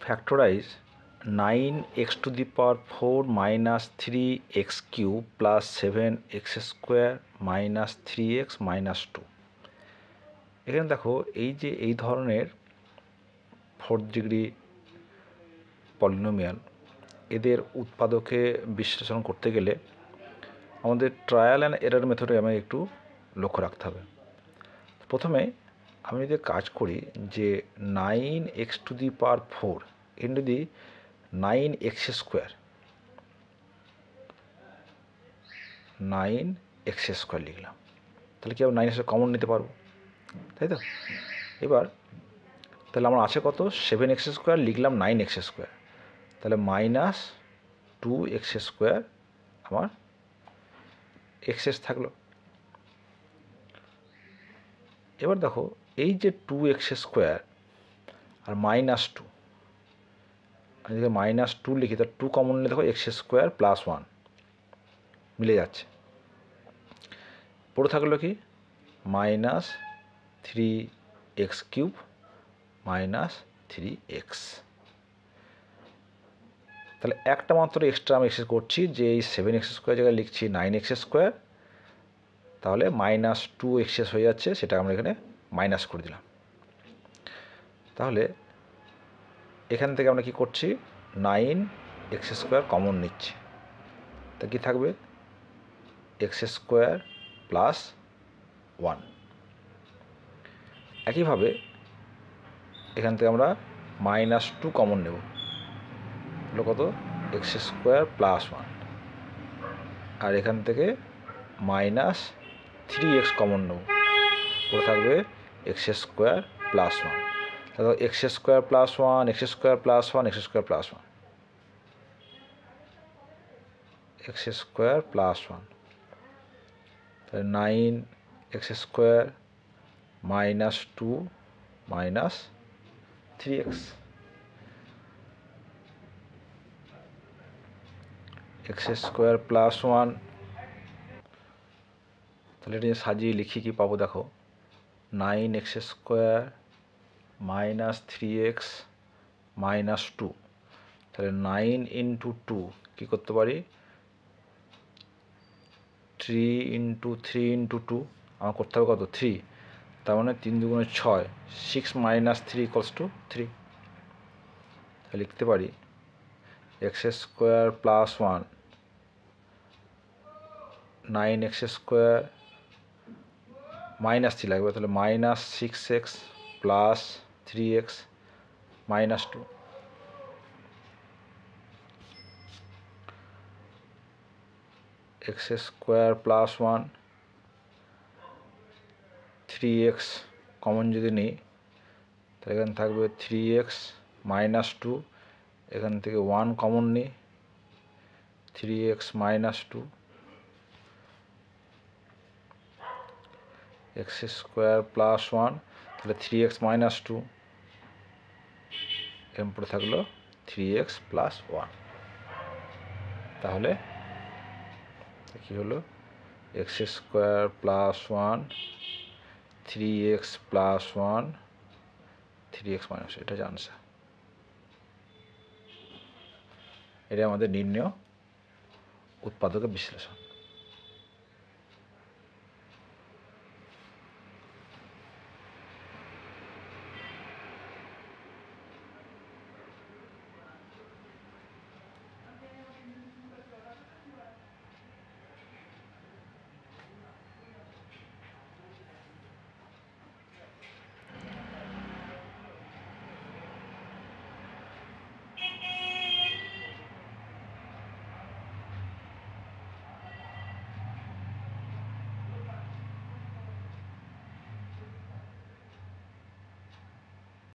factorize 9x⁴ minus 3x³ plus 7x² minus 3x minus 2। এখানে দেখো এই যে এই ধরনের 4th ডিগ্রি পলিনোমিয়াল এদের উৎপাদকে বিশ্লেষণ করতে গেলে আমাদের ট্রায়াল অ্যান্ড এরর মেথডে আমাকে একটু লক্ষ্য রাখতে হবে। প্রথমে আমি যদি কাজ করি যে 9x⁴ into the 9x², 9x² লিখলাম, তাহলে কি আমরা 9x কমন নিতে পারবো, তাই তো? এবার তাহলে আমার আছে কত, 7x² লিখলাম 9x², তাহলে মাইনাস 2x² আমার এক্সেস থাকলো। এবার দেখো এই যে 2x² আর মাইনাস 2, আমি যদি মাইনাস 2 লিখি তার 2 কমন নিলে দেখো x² প্লাস 1 মিলে যাচ্ছে। পড়ে থাকলো কি মাইনাস 3x³ মাইনাস 3x। তাহলে একটা মাত্র এক্সট্রা আমি এক্সেস করছি যে এই 7x² জায়গায় লিখছি 9x², তাহলে মাইনাস 2 এক্সেস হয়ে যাচ্ছে, সেটা আমরা এখানে মাইনাস করে দিলাম। তাহলে এখান থেকে আমরা কি করছি, 9x² কমন নিচ্ছি, তা কি থাকবে x² প্লাস 1। একইভাবে এখান থেকে আমরা মাইনাস 2 কমন নেব, হলো কত x² প্লাস 1, আর এখান থেকে মাইনাস 3x কমন নেব, পরে থাকবে x² প্লাস 1। তাহলে x² plus 1, x² plus 1, x² plus 1, x² plus 1, তাহলে 9x² minus 2 minus 3x, x² plus 1। তাহলে এটা সাজিয়ে লিখি কি পাবো দেখো, 9x² মাইনাস 3x মাইনাস 2, তাহলে 9 ইন্টু 2 কী করতে পারি, 3 ইন্টু 3 ইন্টু 2 আমার করতে হবে কত 3, তার মানে 3 দুগুণে 6, 6 মাইনাস 3 ইকুয়ালস টু 3। তাহলে লিখতে পারি x² প্লাস 1 9x² মাইনাস 3 লাগবে, তাহলে minus 6x plus 3x minus 2। x² plus 1 3x common যদি নিই তাহলে এখানে থাকবে 3x মাইনাস 2, এখান থেকে 1 কমন নিই 3x মাইনাস 2, x² প্লাস 1, তাহলে 3x মাইনাস 2, এর পরে থাকলো 3x প্লাস 1। তাহলে কি হলো, x² plus 1 3x plus 1 3x minus, এটা হচ্ছে আনসার। এটা আমাদের নির্ণয় উৎপাদকের বিশ্লেষণ।